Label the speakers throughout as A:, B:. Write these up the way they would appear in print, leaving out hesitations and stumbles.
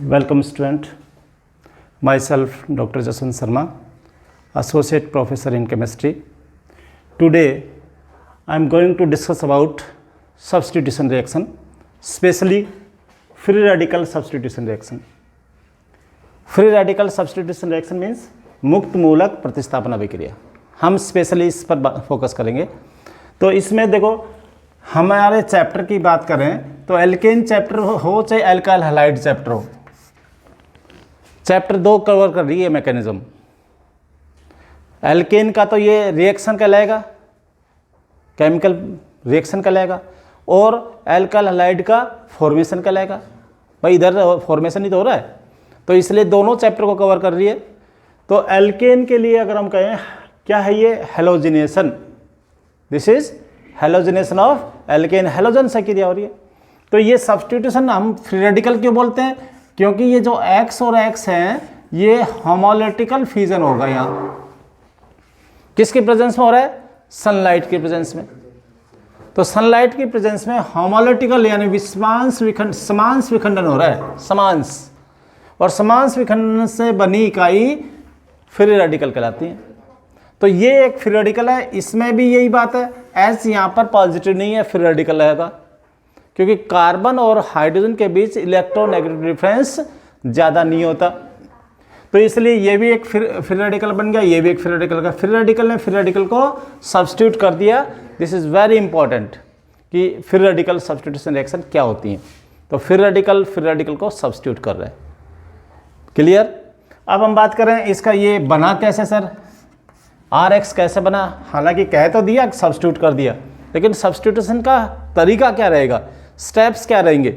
A: Welcome student, myself Dr. Jaswant Sharma, Associate Professor in Chemistry. Today I am going to discuss about substitution reaction, especially free radical substitution reaction. Free radical substitution reaction means मुक्त मूलक प्रतिस्थापन अभिक्रिया. हम specially इस पर focus करेंगे. तो इसमें देखो हमारे चैप्टर की बात करें तो एल्केन चैप्टर हो चाहे एल्काइल हैलाइड चैप्टर हो, चैप्टर 2 कवर कर रही है मैकेनिज्म. एल्केन का तो ये रिएक्शन कहलाएगा, केमिकल रिएक्शन कहलाएगा, और एल्काइल हैलाइड का फॉर्मेशन कहलाएगा. भाई इधर फॉर्मेशन ही तो हो रहा है, तो इसलिए दोनों चैप्टर को कवर कर रही है. तो एल्केन के लिए अगर हम कहें क्या है ये halogenation, this is halogenation of alkene, halogen से क्रिया हो रही है. तो ये सब्स्टिट्यूशन हम फ्री रेडिकल क्यों बोलते हैं, क्योंकि ये जो X और X हैं ये होमोलिटिकल फ्यूजन होगा. यहाँ किसकी प्रेजेंस में हो रहा है, सनलाइट की प्रेजेंस में. तो सनलाइट की प्रेजेंस में होमोलिटिकल यानी समांश विखंडन हो रहा है, समांश, और समांश विखंडन से बनी इकाई फ्री रेडिकल कहलाती है. तो ये एक फ्री रेडिकल है. इसमें भी यही बात है, H यहाँ पर पॉजिटिव नहीं है, फ्री रेडिकल रहेगा, क्योंकि कार्बन और हाइड्रोजन के बीच इलेक्ट्रोनेगेटिव डिफरेंस ज़्यादा नहीं होता. तो इसलिए ये भी एक फ्री रेडिकल बन गया, ये भी एक फ्री रेडिकल का. फ्री रेडिकल ने फ्री रेडिकल को सब्स्टिट्यूट कर दिया. दिस इज़ वेरी इंपॉर्टेंट कि फ्री रेडिकल सब्स्टिट्यूशन रिएक्शन क्या होती है. तो फ्री रेडिकल को सब्स्टिट्यूट कर रहे हैं. क्लियर. अब हम बात करें इसका ये बना कैसे सर, RX कैसे बना. हालांकि कह तो दिया, सब्स्टिट्यूट कर दिया, लेकिन सब्स्टिट्यूशन का तरीका क्या रहेगा, स्टेप्स क्या रहेंगे.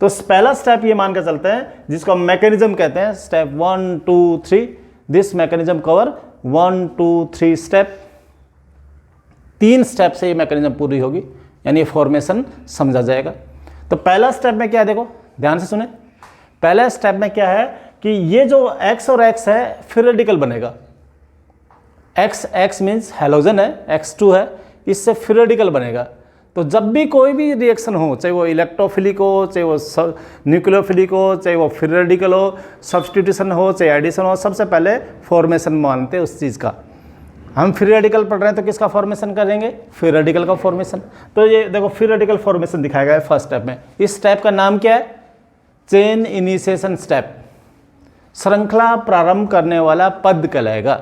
A: तो पहला स्टेप ये मान के चलते हैं जिसको हम मैकेनिज्म कहते हैं. Step 1 2 3, this mechanism cover 1 2 3 step. 3 step से ये मैकेनिज्म पूरी होगी, यानी फॉर्मेशन समझा जाएगा. तो पहला स्टेप में क्या है, देखो ध्यान से सुने. पहला स्टेप में क्या है कि ये जो X और X है फ्री रेडिकल बनेगा. X मीन्स हेलोजन है, X2 है, इससे फ्री रेडिकल बनेगा. तो जब भी कोई भी रिएक्शन हो, चाहे वो इलेक्ट्रोफिलिक हो, चाहे वो न्यूक्लियोफिलिक हो, चाहे वो फ्री रेडिकल हो, सब्स्टिट्यूशन हो, चाहे एडिशन हो, सबसे पहले फॉर्मेशन मानते हैं उस चीज़ का. हम फ्री रेडिकल पढ़ रहे हैं तो किसका फॉर्मेशन करेंगे, फ्री रेडिकल का फॉर्मेशन. तो ये देखो फ्री रेडिकल फॉर्मेशन दिखाया गया है फर्स्ट स्टेप में. इस स्टेप का नाम क्या है, चेन इनिशिएशन स्टेप. श्रृंखला प्रारंभ करने वाला पद कहलाएगा.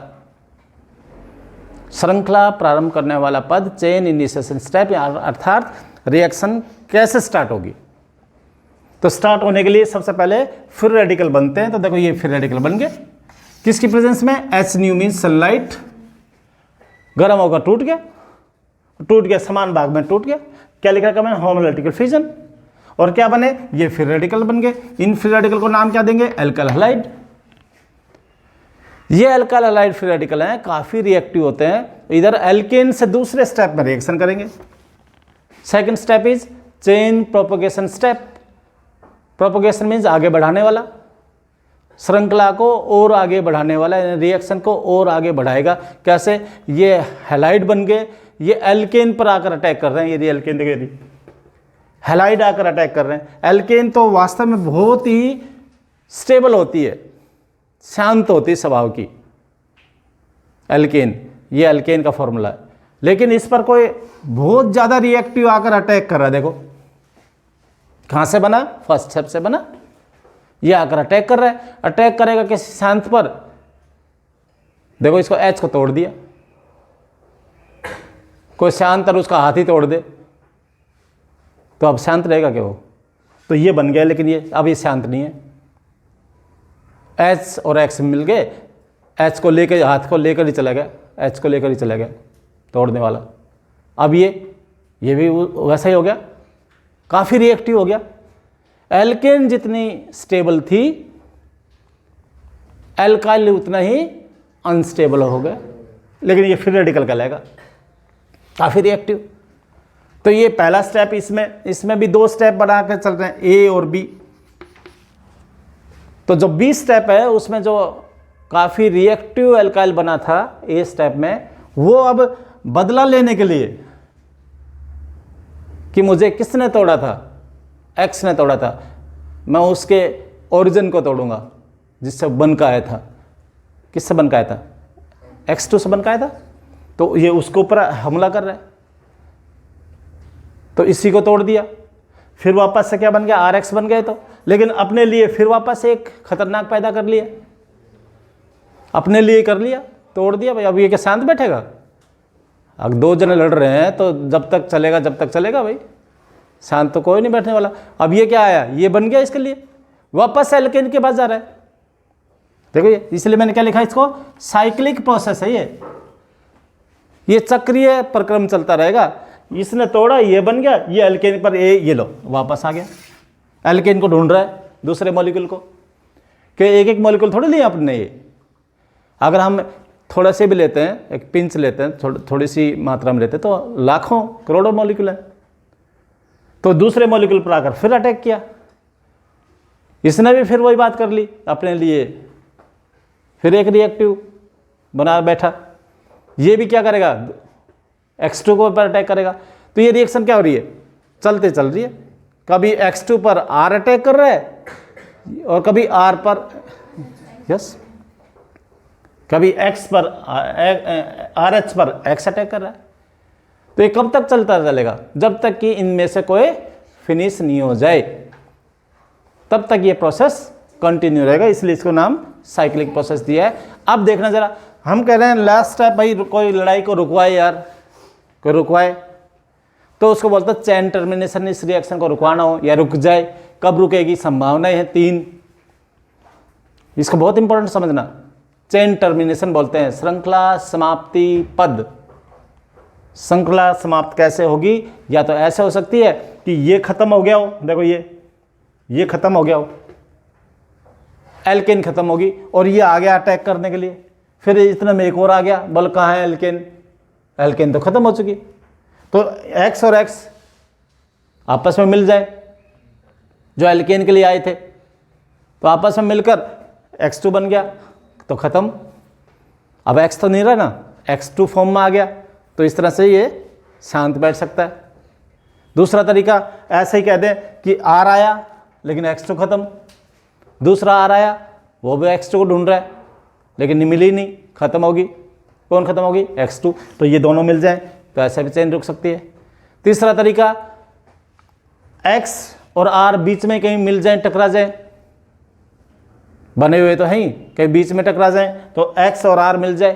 A: श्रृंखला प्रारंभ करने वाला पद चेन इनिशिएशन स्टेप, अर्थात रिएक्शन कैसे स्टार्ट होगी. तो स्टार्ट होने के लिए सबसे पहले फ्री रेडिकल बनते हैं. तो देखो ये फ्री रेडिकल बन गए किसकी प्रेजेंस में, H न्यू मीन्स सनलाइट. गर्म होकर टूट गया, समान भाग में टूट गया. क्या लिखा है, होमोलिटिकल फ्यूजन. और क्या बने, ये फ्री रेडिकल बन गए. इन फ्री रेडिकल को नाम क्या देंगे, एल्काइल हैलाइड. ये एल्काइल हैलाइड फ्री रेडिकल हैं, काफ़ी रिएक्टिव होते हैं. इधर एल्केन से दूसरे स्टेप में रिएक्शन करेंगे. Second step is chain propagation step. Propagation means आगे बढ़ाने वाला, श्रृंखला को और आगे बढ़ाने वाला, रिएक्शन को और आगे बढ़ाएगा. कैसे, ये हैलाइड बन गए, ये एल्केन पर आकर अटैक कर रहे हैं. यदि एल्केन देखिए हैलाइड आकर अटैक कर रहे हैं. एल्केन तो वास्तव में बहुत ही स्टेबल होती है, शांत होती स्वभाव की एल्केन. ये एल्केन का फॉर्मूला है. लेकिन इस पर कोई बहुत ज़्यादा रिएक्टिव आकर अटैक कर रहा है. देखो कहाँ से बना, फर्स्ट स्टेप से बना. ये आकर अटैक कर रहा है. अटैक करेगा किसी शांत पर. देखो इसको H को तोड़ दिया, कोई शांत और उसका हाथ ही तोड़ दे तो अब शांत रहेगा क्या वो. तो ये बन गया, लेकिन ये अब ये शांत नहीं है. H और X मिल गए, H को लेकर, हाथ को लेकर ही चला गया, H को लेकर ही चला गया तोड़ने वाला. अब ये भी वैसा ही हो गया, काफ़ी रिएक्टिव हो गया. एल्केन जितनी स्टेबल थी, एल्काइल उतना ही अनस्टेबल हो गया. लेकिन ये फ्री रेडिकल कहलाएगा, काफ़ी रिएक्टिव. तो ये पहला स्टेप. इसमें भी 2 स्टेप बना कर चल रहे हैं, A और B. तो जो B स्टेप है उसमें जो काफ़ी रिएक्टिव एल्काइल बना था A स्टेप में, वो अब बदला लेने के लिए कि मुझे किसने तोड़ा था, X ने तोड़ा था, मैं उसके ओरिजिन को तोड़ूंगा जिससे बन का आया था। किससे बन का आया था? X2 से बन का आया था। तो ये उसके ऊपर हमला कर रहा है, तो इसी को तोड़ दिया। फिर वापस से क्या बन गया? RX बन गए। तो लेकिन अपने लिए फिर वापस एक खतरनाक पैदा कर लिया, अपने लिए कर लिया, तोड़ दिया भाई। अब ये क्या शांत बैठेगा? अगर दो जने लड़ रहे हैं तो जब तक चलेगा भाई, शांत तो कोई नहीं बैठने वाला। अब ये क्या आया? ये बन गया, इसके लिए वापस से एल्केन के पास जा रहा है। देखो ये, इसलिए मैंने क्या लिखा इसको? साइक्लिक प्रोसेस है ये चक्रीय प्रक्रम चलता रहेगा। इसने तोड़ा, ये बन गया, ये एल्केन पर ये लो वापस आ गया। एल्केन को ढूंढ रहा है दूसरे मॉलिक्यूल को, कि एक एक मॉलिक्यूल थोड़ी लिया आपने। ये अगर हम थोड़ा से भी लेते हैं, एक पिंच लेते हैं, थोड़ी सी मात्रा में लेते हैं, तो लाखों करोड़ों मॉलिक्यूल है। तो दूसरे मॉलिक्यूल पर आकर फिर अटैक किया, इसने भी फिर वही बात कर ली अपने लिए, फिर एक रिएक्टिव बना बैठा। ये भी क्या करेगा? X2 को पर अटैक करेगा। तो ये रिएक्शन क्या हो रही है? चल रही है। कभी X2 पर R अटैक कर रहा है और कभी R पर कभी X पर RH पर X अटैक कर रहा है। तो ये कब तक चलता चलेगा? जब तक कि इनमें से कोई फिनिश नहीं हो जाए, तब तक ये प्रोसेस कंटिन्यू रहेगा। इसलिए इसको नाम साइक्लिक प्रोसेस दिया है। अब देखना जरा, हम कह रहे हैं लास्ट स्टेप भाई, कोई लड़ाई को रुकवाए यार, कोई रुकवाए, तो उसको बोलते हैं चेन टर्मिनेशन। इस रिएक्शन को रुकवाना हो या रुक जाए, कब रुकेगी? संभावनाएं हैं 3। इसको बहुत इंपॉर्टेंट समझना। चेन टर्मिनेशन बोलते हैं श्रृंखला समाप्ति पद। श्रृंखला समाप्त कैसे होगी? या तो ऐसे हो सकती है कि ये खत्म हो गया हो, देखो ये खत्म हो गया हो, एल्केन खत्म होगी और ये आ गया अटैक करने के लिए, फिर इतने में एक और आ गया, बोल कहाँ है एल्केन? एल्केन तो खत्म हो चुकी। तो X और X आपस में मिल जाए, जो एल्केन के लिए आए थे, तो आपस में मिलकर X2 बन गया, तो खत्म। अब X तो नहीं रहा ना, X2 फॉर्म में आ गया, तो इस तरह से ये शांत बैठ सकता है। दूसरा तरीका ऐसे ही कह दें कि R आया लेकिन X2 खत्म, दूसरा R आया, वो भी X2 को ढूंढ रहा है लेकिन मिली नहीं, खत्म होगी। कौन खत्म होगी? X2। तो ये दोनों मिल जाए तो ऐसे भी चेन रुक सकती है। तीसरा तरीका, X और R बीच में कहीं मिल जाए, टकरा जाए, बने हुए तो हैं, कहीं बीच में टकरा जाए, तो X और R मिल जाए,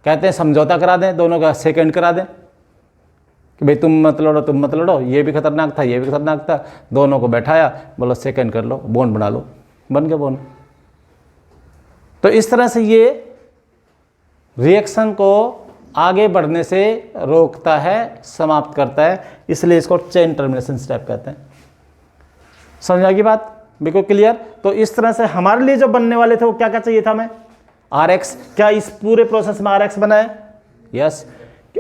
A: कहते हैं समझौता करा दें, दोनों का सेकंड करा दें कि भाई तुम मत लड़ो, तुम मत लड़ो, ये भी खतरनाक था, ये भी खतरनाक था, दोनों को बैठाया, बोलो सेकंड कर लो, बॉन्ड बना लो, बन गया बॉन्ड। तो इस तरह से ये रिएक्शन को आगे बढ़ने से रोकता है, समाप्त करता है, इसलिए इसको चेन टर्मिनेशन स्टेप कहते हैं। समझ आ गई बात? बिल्कुल क्लियर। तो इस तरह से हमारे लिए जो बनने वाले थे वो क्या क्या चाहिए था हमें? RX। क्या इस पूरे प्रोसेस में RX बना है? यस।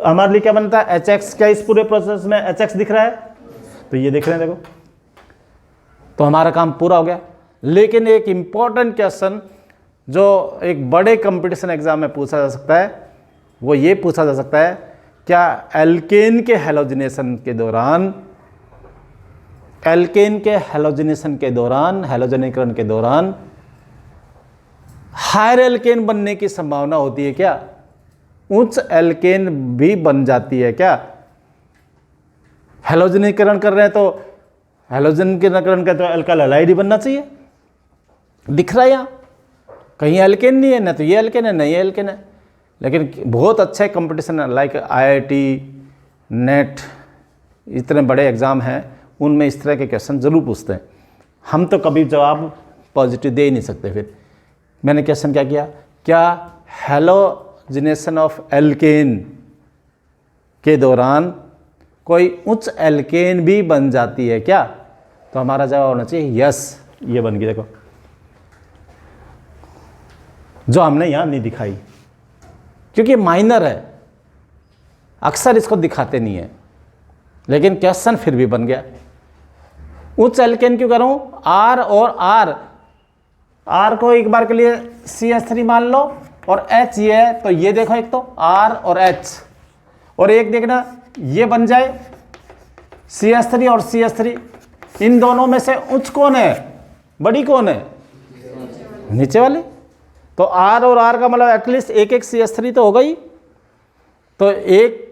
A: हमारे लिए क्या बनता है? HX। क्या इस पूरे प्रोसेस में HX दिख रहा है? तो ये दिख रहे हैं, देखो, तो हमारा काम पूरा हो गया। लेकिन एक इंपॉर्टेंट क्वेश्चन जो एक बड़े कंपटीशन एग्जाम में पूछा जा सकता है, वो ये पूछा जा सकता है, क्या एल्केन के हैलोजिनेशन के दौरान, हैलोजनीकरण के दौरान हायर एल्केन बनने की संभावना होती है क्या? उच्च एल्केन भी बन जाती है क्या? हैलोजनीकरण कर रहे हैं तो हैलोजनीकरण का तो एल्काइल हैलाइड ही बनना चाहिए, दिख रहा है यहाँ कहीं एल्केन नहीं है, ना तो ये एल्केन है ना ये एल्केन है। लेकिन बहुत अच्छे कंपटीशन लाइक IIT, नेट, इतने बड़े एग्ज़ाम हैं, उनमें इस तरह के क्वेश्चन ज़रूर पूछते हैं। हम तो कभी जवाब पॉजिटिव दे ही नहीं सकते। फिर मैंने क्वेश्चन क्या किया, क्या हैलोजिनेशन ऑफ एल्केन के दौरान कोई उच्च एल्केन भी बन जाती है क्या? तो हमारा जवाब होना चाहिए यस। ये बन गई, देखो, जो हमने यहाँ नहीं दिखाई क्योंकि माइनर है, अक्सर इसको दिखाते नहीं है, लेकिन क्वेश्चन फिर भी बन गया। उच्च एल्केन क्यों करूं? R और R को एक बार के लिए CH3 मान लो और H ये है, तो ये देखो, एक तो R और H, और एक देखना ये बन जाए CH3 और CH3। इन दोनों में से उच्च कौन है? बड़ी कौन है? नीचे वाली। तो R और R का मतलब एटलीस्ट एक एक CH3 तो होगा ही। तो एक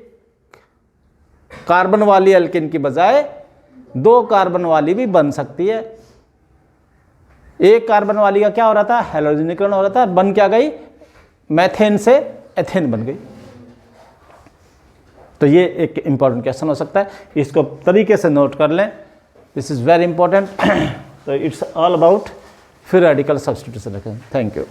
A: कार्बन वाली एल्केन की बजाय 2 कार्बन वाली भी बन सकती है। एक कार्बन वाली का क्या हो रहा था? हैलोजनीकरण हो रहा था, बन क्या गई? मैथेन से एथेन बन गई। तो ये एक इंपॉर्टेंट क्वेश्चन हो सकता है, इसको तरीके से नोट कर लें, दिस इज वेरी इंपॉर्टेंट। तो it's all about free radical substitution. Thank you.